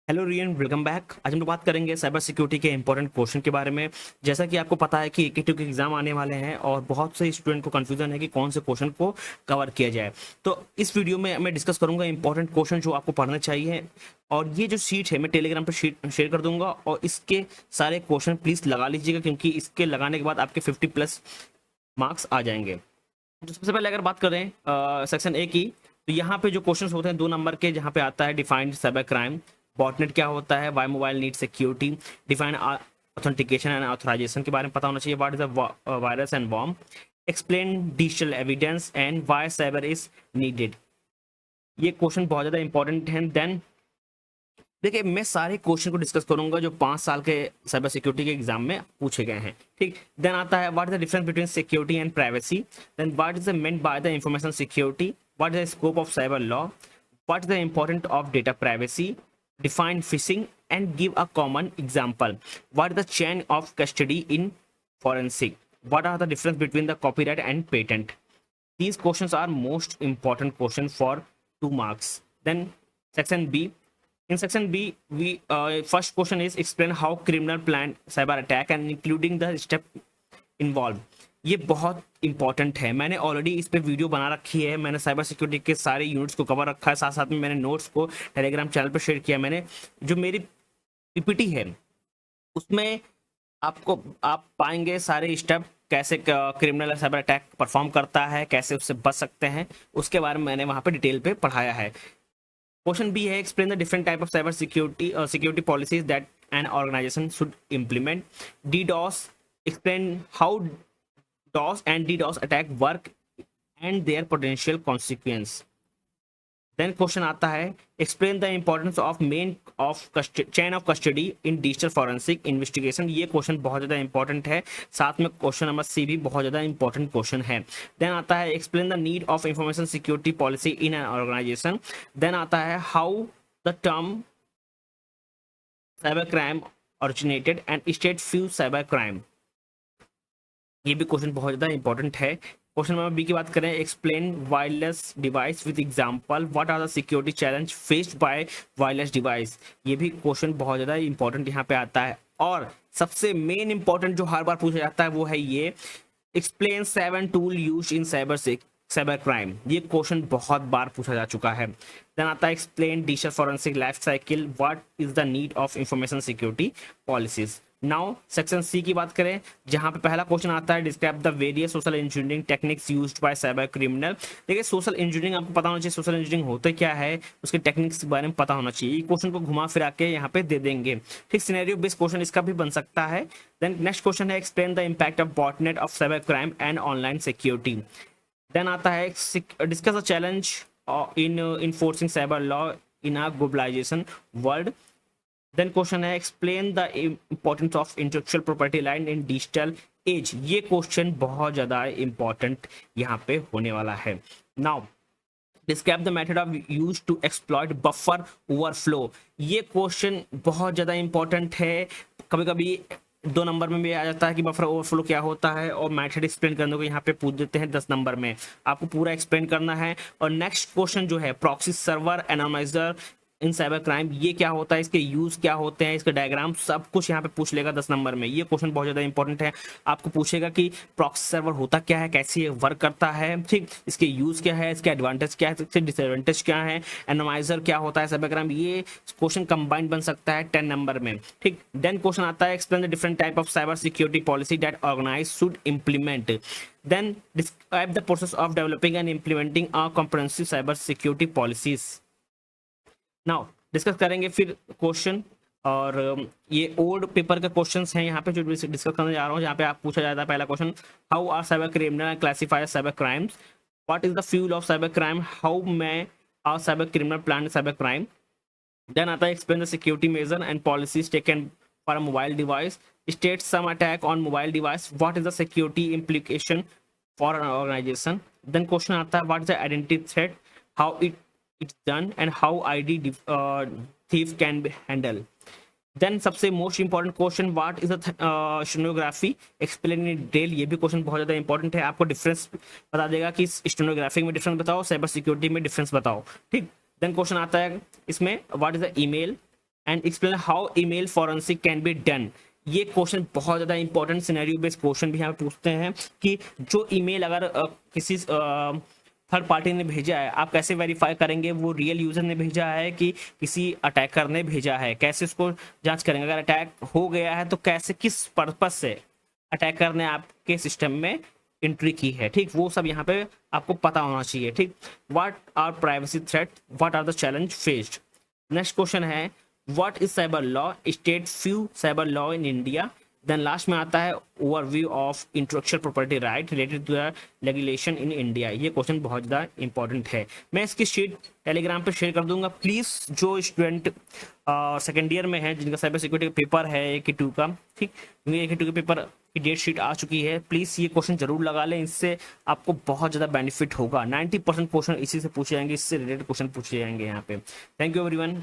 Hello rayon, welcome back. आज हम लोग बात करेंगे साइबर सिक्योरिटी के इंपॉर्टेंट क्वेश्चन के बारे में। जैसा कि आपको पता है कि एकेटी के एग्जाम आने वाले हैं और बहुत से स्टूडेंट को कंफ्यूजन है कि कौन से क्वेश्चन को कवर किया जाए। तो इस वीडियो में मैं डिस्कस करूंगा इंपॉर्टेंट क्वेश्चन जो आपको पढ़ना चाहिए। और ये जो शीट है मैं टेलीग्राम पर शीट शेयर कर दूंगा और इसके सारे क्वेश्चन प्लीज लगा लीजिएगा, क्योंकि इसके लगाने के बाद आपके 50+ मार्क्स आ जाएंगे। तो सबसे पहले अगर बात करें सेक्शन ए की, तो यहाँ पे जो क्वेश्चंस होते हैं 2 नंबर के, जहाँ पे आता है डिफाइंड साइबर क्राइम, बॉटनेट क्या होता है, why mobile need security, define authentication and authorization के बारे में पता होना चाहिए, what is the virus and bomb, explain digital evidence and why cyber is needed. ये क्वेश्चन बहुत ज़्यादा इंपॉर्टेंट है। देन देखिए, मैं सारे क्वेश्चन को डिस्कस करूंगा जो 5 साल के साइबर सिक्योरिटी के एग्जाम में पूछे गए हैं। ठीक। देन आता है what is the difference between security and privacy, then what is the meant by the information security, what is the scope of cyber law, what is the important of data privacy, define phishing and give a common example, what is the chain of custody in forensic, what are the difference between the copyright and patent. These questions are most important question for 2 marks. Then section B, in section B we first question is explain how criminal plan cyber attack and including the step involved. ये बहुत important है। मैंने already इस पे video बना रखी है, मैंने साइबर सिक्योरिटी के सारे यूनिट्स को कवर रखा है, साथ साथ में मैंने नोट्स को टेलीग्राम चैनल पर शेयर किया। मैंने जो मेरी पीपीटी है उसमें आप पाएंगे सारे स्टेप, कैसे क्रिमिनल साइबर अटैक परफॉर्म करता है, कैसे उससे बच सकते हैं, उसके बारे में मैंने वहाँ पे डिटेल पे पढ़ाया है। क्वेश्चन बी है explain the different type of cyber security policies that an organization should implement. D DOS, explain how DOS and DDoS attack work and their potential consequence. Then question आता है explain the importance of chain of custody in digital forensic investigation. ये question बहुत ज़्यादा important है। साथ में question number C भी बहुत ज़्यादा इंपॉर्टेंट क्वेश्चन है। देन आता है explain the need of information security policy in an organization. देन आता है how the term cyber crime originated and state few cyber crime. ये भी क्वेश्चन बहुत ज़्यादा इंपॉर्टेंट है। क्वेश्चन नंबर बी की बात करें, explain wireless device with example, what are the security challenge faced by wireless device. ये भी क्वेश्चन बहुत ज़्यादा इंपॉर्टेंट यहाँ पे आता है। और सबसे मेन इंपॉर्टेंट जो हर बार पूछा जाता है वो है ये, explain 7 tool use in cyber crime. ये क्वेश्चन बहुत बार पूछा जा चुका है। देन आता है explain digital forensic life cycle, what is the need of information security policies. Now section C की बात करें, जहां पे पहला क्वेश्चन आता है describe the various social engineering techniques used by cyber criminal. देखिए, सोशल इंजीनियरिंग आपको पता होना चाहिए, सोशल इंजीनियरिंग होता क्या है, उसके टेक्निक्स के बारे में पता होना चाहिए। क्वेश्चन को घुमा फिरा के यहाँ पे दे देंगे। ठीक, सिनेरियो बेस्ड क्वेश्चन इसका भी बन सकता है। देन नेक्स्ट क्वेश्चन है explain the impact of botnet of cyber crime and online security. Then आता है discuss the challenge in enforcing cyber law in a globalization world. Then question है explain the importance of intellectual property line in digital age. ये question बहुत ज्यादा important यहाँ पे होने वाला है। Now describe the method of use to exploit buffer overflow. ये क्वेश्चन बहुत ज्यादा इंपॉर्टेंट है। कभी कभी 2 नंबर में भी आ जाता है कि बफर ओवरफ्लो क्या होता है, और मेथड एक्सप्लेन करने को यहाँ पे पूछ देते हैं 10 नंबर में, आपको पूरा एक्सप्लेन करना है। और नेक्स्ट क्वेश्चन जो है प्रॉक्सी सर्वर एनालाइजर इन साइबर क्राइम, ये क्या होता है, इसके यूज क्या होते हैं, इसका डायग्राम सब कुछ यहाँ पे पूछ लेगा 10 नंबर में। ये क्वेश्चन बहुत ज्यादा इंपॉर्टेंट है। आपको पूछेगा कि प्रॉक्सी सर्वर होता क्या है, कैसे ये वर्क करता है, ठीक, इसके यूज क्या है, इसके एडवांटेज क्या है, इसके डिसएडवांटेज क्या है, एनालाइजर क्या होता है साइबर क्राइम। ये क्वेश्चन कंबाइंड बन सकता है 10 नंबर में। ठीक। देन क्वेश्चन आता है explain the different type of cyber security policy that organize should implement. Then describe the process of developing and implementing a comprehensive cyber security policies. Now discuss करेंगे फिर question, और ये old paper के questions हैं यहाँ पे जो discuss करने जा रहा हूँ। जहाँ पे आप पूछा जाता है पहला question, how are cyber criminal classify cyber crimes, what is the fuel of cyber crime, how may are cyber criminal plan cyber crime. Then आता है explain the security measure and policies taken for a mobile device, state some attack on mobile device, what is the security implication for an organization. Then question आता है what is the identity threat, how it's done and how ID thief can be handled. Then सबसे most important question, what is stenography, explain in detail. ये भी question बहुत ज्यादा important है, आपको difference बता देगा कि स्टेनोग्राफी में डिफरेंस बताओ, साइबर सिक्योरिटी में डिफरेंस बताओ। ठीक। देन क्वेश्चन आता है इसमें what is the email, and explain how email forensic can be done. ये क्वेश्चन बहुत ज़्यादा इंपॉर्टेंट सिनेरियो बेस्ड क्वेश्चन भी यहाँ पे पूछते हैं कि जो ईमेल अगर किसी थर्ड पार्टी ने भेजा है, आप कैसे वेरीफाई करेंगे वो रियल यूजर ने भेजा है कि किसी अटैकर ने भेजा है, कैसे उसको जांच करेंगे। अगर अटैक हो गया है तो कैसे, किस पर्पस से अटैकर ने आपके सिस्टम में एंट्री की है, ठीक, वो सब यहाँ पे आपको पता होना चाहिए, ठीक। What are privacy threat, what are the challenge faced. Next question है what is cyber law, state few cyber law in India. Then last में आता है overview of intellectual property right related to the regulation in India. ये question बहुत ज़्यादा important है। मैं इसकी शीट टेलीग्राम पे शेयर कर दूंगा। प्लीज़ जो स्टूडेंट सेकेंड ईयर में है जिनका साइबर सिक्योरिटी का पेपर है AK2 का, ठीक, क्योंकि AK2 के पेपर की डेट शीट आ चुकी है, प्लीज़ ये क्वेश्चन जरूर लगा लें, इससे आपको बहुत ज़्यादा बेनिफिट होगा। 90% क्वेश्चन इसी से पूछे जाएंगे, इससे रिलेटेड क्वेश्चन पूछे जाएंगे यहाँ पे। Thank you everyone.